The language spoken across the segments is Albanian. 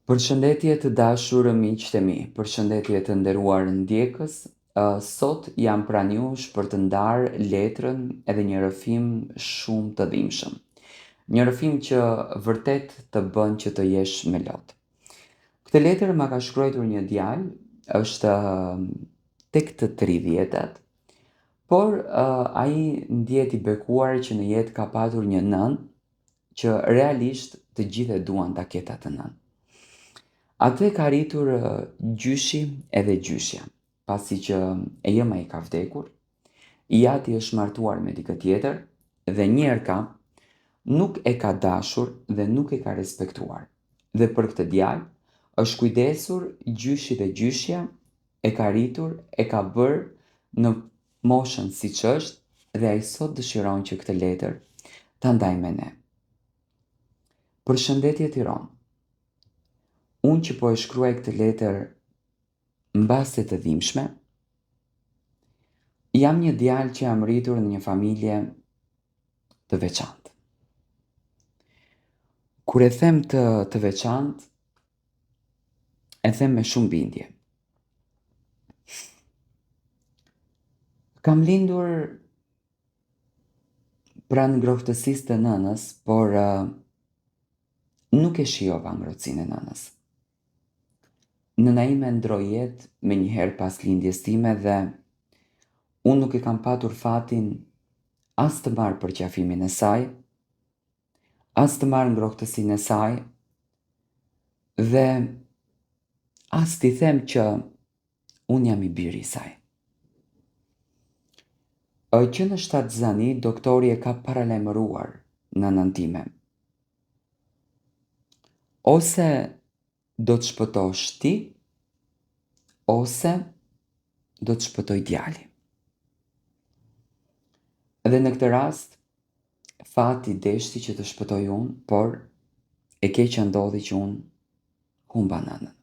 Përshëndetje të dashur miq të mi, përshëndetje të nderuar ndjekës. Sot jam pranë jush për të ndarë letrën edhe një rrëfim shumë të dhimbshëm. Një rrëfim që vërtet të bën që të jesh me lot. Këtë letër ma ka shkruar një djalë, është tek të 30-tat, por ai ndjehet i bekuar që në jetë ka patur një nënë që realisht të gjithë e duan ta ketë atë nënë. Atë e ka rritur gjyshi edhe gjyshja, pasi që e jema i ka vdekur, i ati është martuar me dikë tjetër dhe njerëka nuk e ka dashur dhe nuk e ka respektuar. Dhe për këtë djalë është kujdesur gjyshi dhe gjyshja, e ka rritur, e ka bërë në moshën siç është dhe ai sot dëshiron që këtë letër ta ndaj me ne. Përshëndetje Tiranë. Unë që po e shkruaj këtë letër mbase të dhimbshme, jam një djalë që jam rritur në një familje të veçantë. Kur e them të veçantë, e them me shumë bindje. Kam lindur pranë ngrohtësisë të nënës, por nuk e shijova ngrohtësinë e nënës. Nëna ime ndroi jetë me njëherë pas lindjes time dhe unë nuk e kam patur fatin as të marr përqafimin e saj, as të marr ngrohtësinë e saj dhe as t'i them që unë jam i biri i saj. Që në 7 zani, doktori e ka paralajmëruar nënën time. Ose do të shpëtosh ti, ose do të shpëtoj djali. Dhe në këtë rast, fati deshti që të shpëtoj unë, por e keqja ndodhi që unë humba nënën.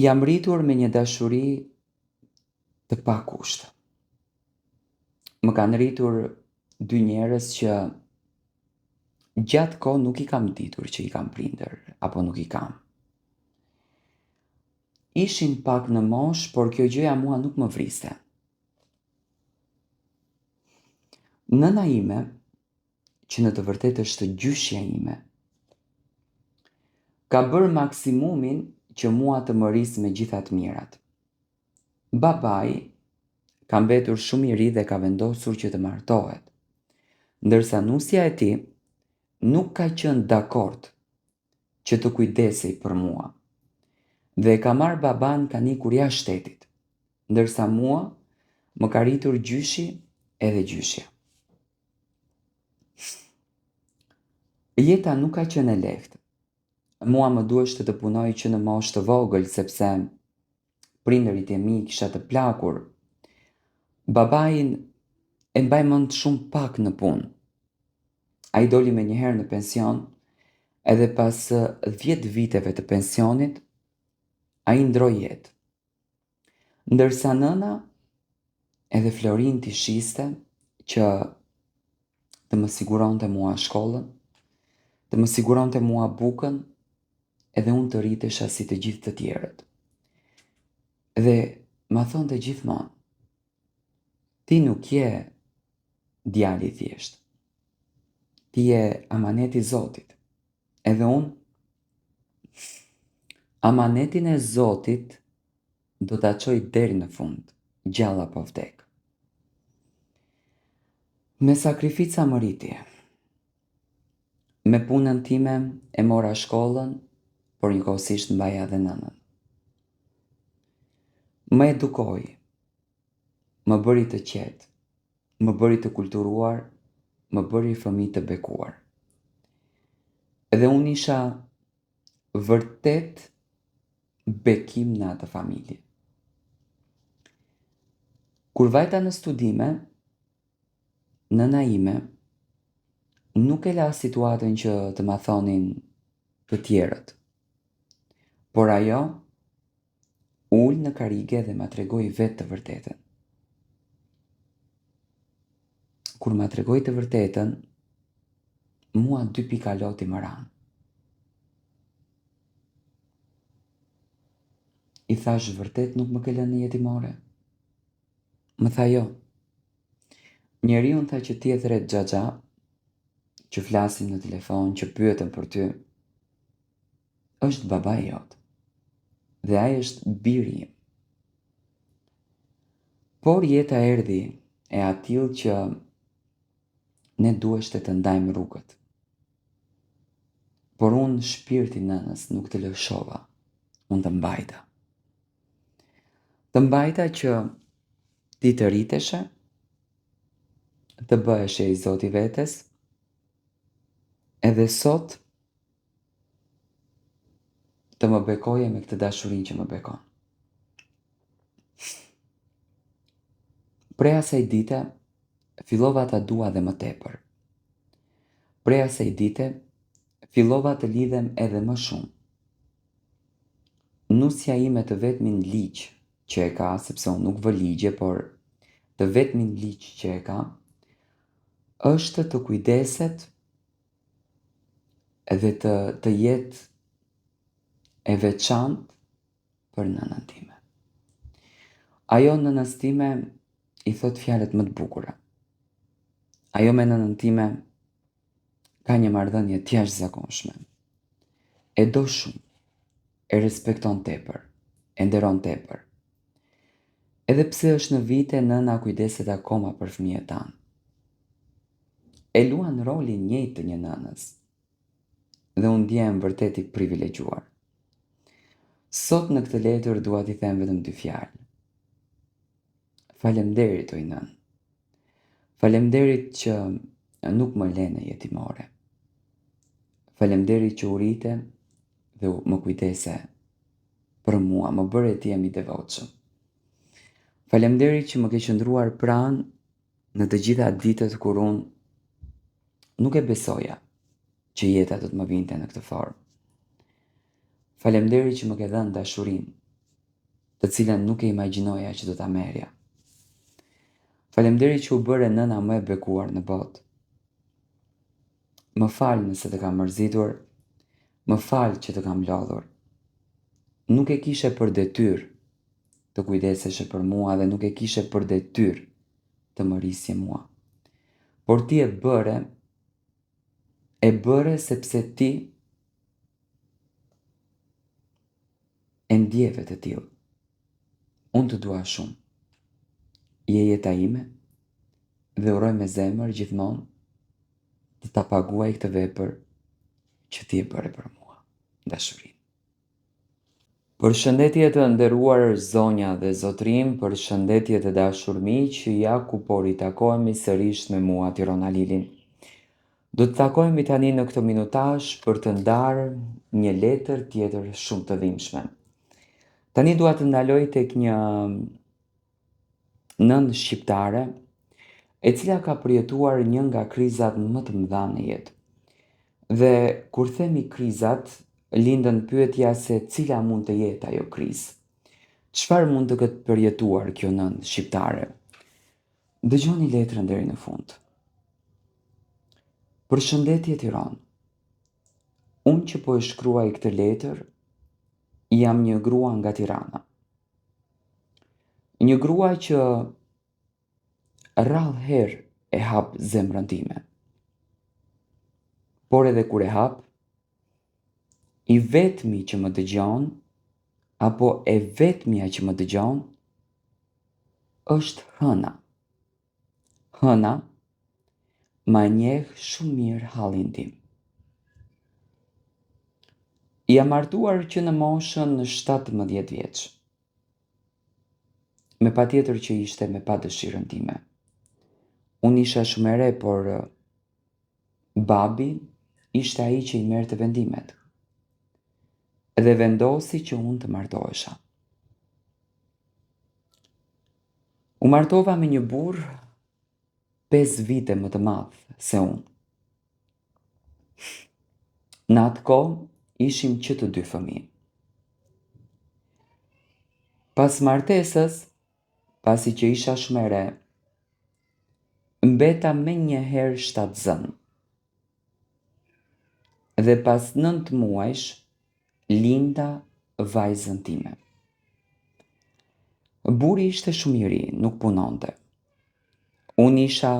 Jam rritur me një dashuri të pakushtë. Më kanë rritur 2 njerëz që gjatë kohë nuk i kam ditur që i kam prindër, apo nuk i kam. Ishin pak në moshë, por kjo gjëja mua nuk më vriste. Nëna ime, që në të vërtetë është gjyshja ime, ka bërë maksimumin që mua të më rrisë me gjitha të mirat. Babai ka mbetur shumë i ri dhe ka vendosur që të martohet, ndërsa nusja e tij nuk ka qenë dakord që të kujdesej për mua dhe e ka marrë baban ka ikur jashtë shtetit, ndërsa mua më ka rritur gjyshi edhe gjyshja. Jeta nuk ka qenë e lehtë. Mua më duheshte të punoj që në moshë të vogël sepse prindërit e mi kisha të plakur. Babain e mbaj mend shumë pak në punë. Ai doli me njëherë në pension edhe pas 10 viteve të pensionit, ai ndroi jetë. Ndërsa nëna edhe Florin t'i shiste që të më siguronte mua shkollën, të më siguronte mua bukën edhe unë të rritesha si të gjithë të tjerët. Dhe ma thonte gjithmonë, ti nuk je djali thjesht, ti je amaneti i Zotit. Edhe unë, amanetin e Zotit do ta çoj deri në fund, gjalla po vdek. Me sakrifica më rriti. Me punën time e mora shkollën, por njëkohësisht mbaja dhe nënën. Më edukoi, më bëri të qetë, më bëri të kulturuar, më bëri fëmijë të bekuar. Edhe unë isha vërtet bekim në atë familje. Kur vajta në studime, nëna ime nuk e la situatën që të ma thonin të tjerët, por ajo ul në karige dhe ma tregoi vetë të vërtetën. Kur ma tregoi të vërtetën, Mua 2 pikaloti më ranë. I thash vërtet nuk më ke lënë jetimore? Më tha jo. Njeriu tha që ti e thret xhaxha, që flasim në telefon, që pyetëm për ty, është babai jot. Dhe ai është biri im. Por jeta erdhi e atill që ne duheshte të ndajmë rrugët. Por unë shpirtin nënës nuk të lëshova, unë të mbajta. Të mbajta që ti të rriteshe, të bëheshe i zoti vetes, edhe sot të më bekoje me këtë dashurin që më bekon. Prej asaj dite, fillova ta dua dhe më tepër. Prej asaj dite, fillova të lidhem edhe më shumë. Nusja ime të vetmin ligj që e ka, sepse unë nuk vë ligje, por të vetmin ligj që e ka, është të kujdeset edhe të jetë e veçantë për nënën time. Ajo nënës time i thot fjalët më të bukura. Ajo me nënën time ka një marrëdhënie të jashtëzakonshme. E do shumë, e respekton tepër, e nderon tepër. Edhe pse është në vite, nëna kujdeset akoma për fëmijët tanë. E luan rolin njëjtë të një nënës. Dhe unë ndjehem vërtet i privilegjuar. Sot në këtë letër dua t'i them vetëm 2 fjalë. Faleminderit oj nën. Faleminderit që nuk më lënë jetimore. Faleminderit që u rite dhe më kujdese për mua, më bëre të jem i devotshëm. Faleminderit që më ke qëndruar pranë në të gjitha ditët kur unë nuk e besoja që jeta do të më vinte në këtë formë. Faleminderit që më ke dhënë dashurinë, të cilën nuk e imagjinoja që do ta merrja. Faleminderit që u bëre nëna më e bekuar në botë. Më fal nëse të kam mërzitur, më fal që të kam lodhur. Nuk e kishe për detyrë të kujdeseshe për mua dhe nuk e kishe për detyrë të më rrisje mua. Por ti e bëre sepse ti e ndjeve të tillë. Unë të dua shumë. Je jeta ime dhe uroj me zemër gjithmonë të ta paguaj këtë vepër që ti e bëre për mua, dashurinë. Përshëndetje të nderuar zonja dhe zotrim, përshëndetje të dashur miq, ja ku po ritakohemi sërish me mua Tirona Lilin. Do të takohemi tani në këtë minutazh për të ndarë një letër tjetër shumë të dhimbshme. Tani dua të ndaloj tek një nënë shqiptare e cila ka përjetuar një nga krizat më të mëdha në jetë. Dhe kur themi krizat, lindën pyetja se cila mund të jetë ajo krizë. Çfarë mund të ketë përjetuar kjo nënë shqiptare? Dëgjoni letrën deri në fund. Përshëndetje Tiranë. Unë që po e shkruaj këtë letër, jam një grua nga Tirana. Një grua që rrallë herë e hap zemrën time. Por edhe kur e hap, i vetmi që më dëgjon, apo e vetmja që më dëgjon, është hëna. Hëna ma njeh shumë mirë hallin tim. Jam martuar që në moshën 17 vjeç. Me patjetër që ishte me pa dëshirën time. Unë isha shumë e re, por babi ishte ai që i merrte vendimet. Dhe vendosi që unë të martohesha. U martova me një burr 5 vite më të madh se unë. Në atë kohë ishim që të 2 fëmijë. Pas martesës, pasi që isha shumë e re, mbeta menjëherë shtatzën. Dhe pas 9 muajsh, linda vajzën time. Buri ishte shumë i ri, nuk punonte. Unë isha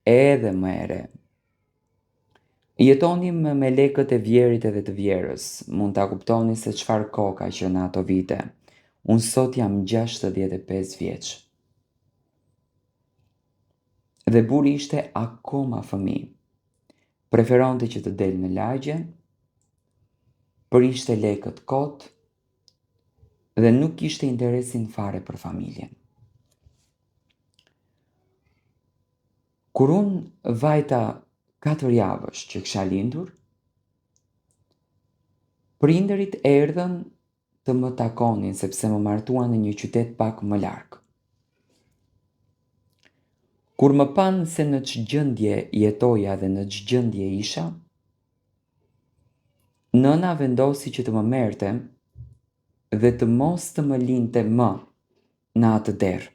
edhe më e re. Jetonim me lekët e vjerit edhe të vjerës, mund ta kuptoni se çfarë kohë ka qenë ato vite. Unë sot jam 65 vjeç. Dhe buri ishte akoma fëmijë. Preferonte që të del në lagje, prishte lekët kot dhe nuk kishte interesin fare për familjen. Kur unë vajta 4 javësh që kisha lindur, prindërit erdhën të më takonin sepse më martuan në një qytet pak më larg. Kur më panë se në ç'gjendje jetoja dhe në ç'gjendje isha, nëna vendosi që të më merrte dhe të mos të më linte më në atë derë.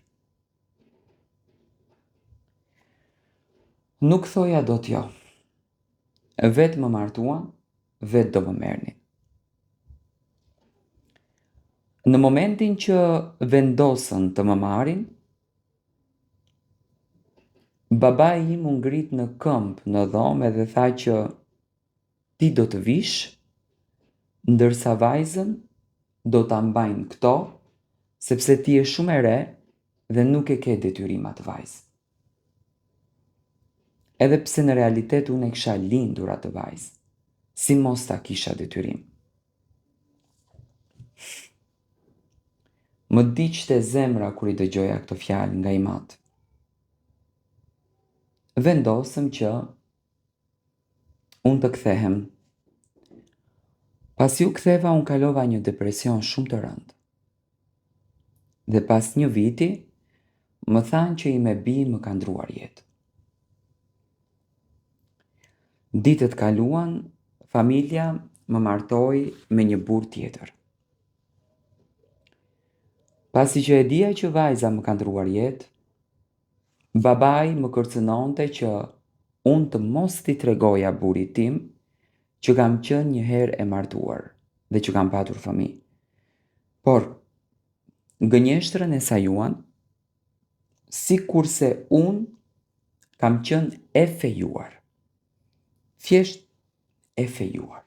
Nuk thoja dot jo. Vetë më martuan, vetë do më merrnin. Në momentin që vendosën të më marrin, babai im u ngrit në këmbë në dhomë dhe tha që ti do të vish, ndërsa vajzën do ta mbajnë këto, sepse ti je shumë e re dhe nuk e ke detyrim atë vajzë. Edhe pse në realitet unë e kisha lindur atë vajzë, si mos ta kisha detyrim. Më diqte zemra kur i dëgjoja këto fjalë nga i madh. Vendosëm që unë të kthehem. Pasi u ktheva, unë kalova një depresion shumë të rëndë. Dhe pas një viti, më thanë që i me bi më ka ndruar jetë. Ditët kaluan, familja më martoi me një burr tjetër. Pasi që e dija që vajza më ka ndruar jetë, babai më kërcënonte që unë të mos t'i tregoja burrit tim që kam qenë një herë e martuar dhe që kam patur fëmijë. Por gënjeshtrën e sajuan, sikurse unë kam qenë e fejuar. Thjesht e fejuar.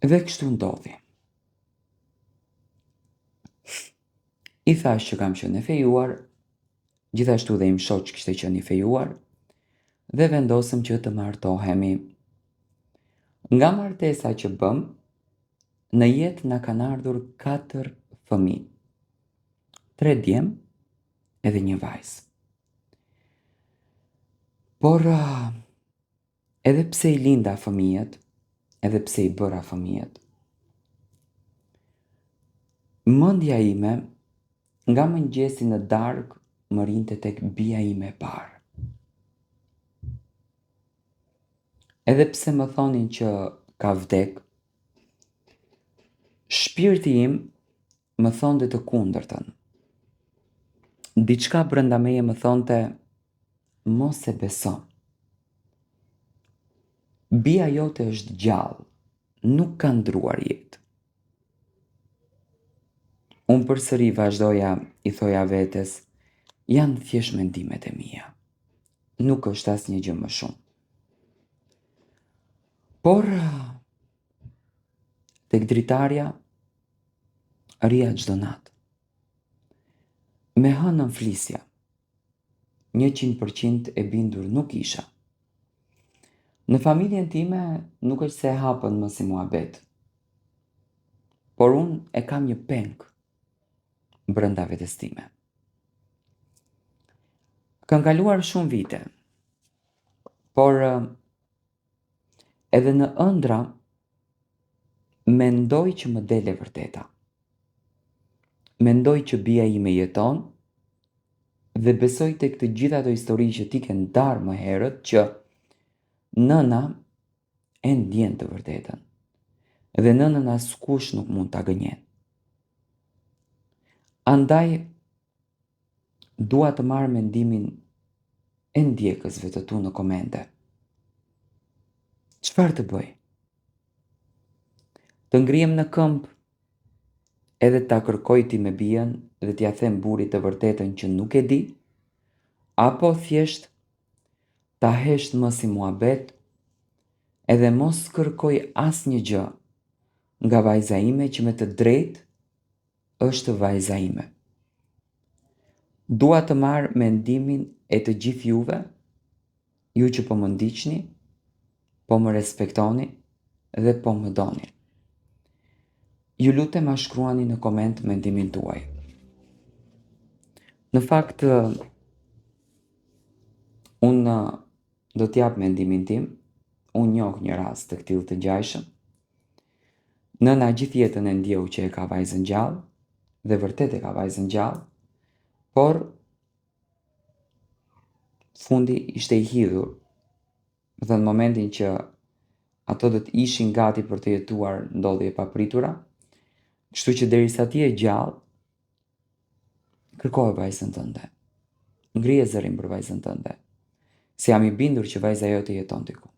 Dhe kështu ndodhi. I thash që kam qenë e fejuar, gjithashtu dhe im shoq kishte qenë i fejuar, dhe vendosëm që të martohemi. Nga martesa që bëm, në jetë na kanë ardhur 4 fëmijë. 3 djem edhe një vajzë. Por edhe pse i linda fëmijët, edhe pse i bëra fëmijët, mendja ime nga mëngjesi në darkë më rinte tek bia ime e parë. Edhe pse më thonin që ka vdek, shpirti im më thonte të kundërtën. Diçka brenda meje më thonte mos e beso. Bia jote është gjallë, nuk ka ndruar jetë. Unë përsëri vazhdoja i thoja vetes, janë thjesht mendimet e mia. Nuk është asnjë gjë më shumë. Por tek dritarja rria çdo natë. Me hënën flisja. 100% e bindur nuk isha. Në familjen time nuk është se e hapën më si muhabet. Por unë e kam një peng brenda vetes time. Kanë kaluar shumë vite, por edhe në ëndra mendoj që më del e vërteta. Mendoj që bia ime jeton dhe besoj tek të gjitha ato histori që ti ke ndarë më herët që nëna e ndjen të vërtetën dhe nënën askush nuk mund ta gënjen. Andaj dua të marr mendimin e ndjekësve të tu në komente. Çfarë të bëj? Të ngrihem në këmbë edhe ta kërkoj ti me bien dhe t'ja them burrit të vërtetën që nuk e di, apo thjesht ta hesht më si muhabet edhe mos kërkoj asnjë gjë nga vajza ime që me të drejtë është vajza ime. Dua të marr mendimin e të gjithë juve, ju që po më ndiqni, po më respektoni dhe po më doni. Ju lutem ma shkruani në koment mendimin tuaj. Në fakt, unë do t'jap mendimin tim, unë njoh një rast të këtillë të ngjajshëm. Nëna gjithë jetën e ndjeu që e ka vajzën gjallë, dhe vërtet e ka vajzën gjallë, por fundi ishte i hidhur, dhe në momentin që ato do të ishin gati për të jetuar ndodhje e papritura, kështu që derisa ti je gjallë, kërkoje vajzën tënde. Ngrije zërin për vajzën tënde, se jam i bindur që vajza jote jeton diku.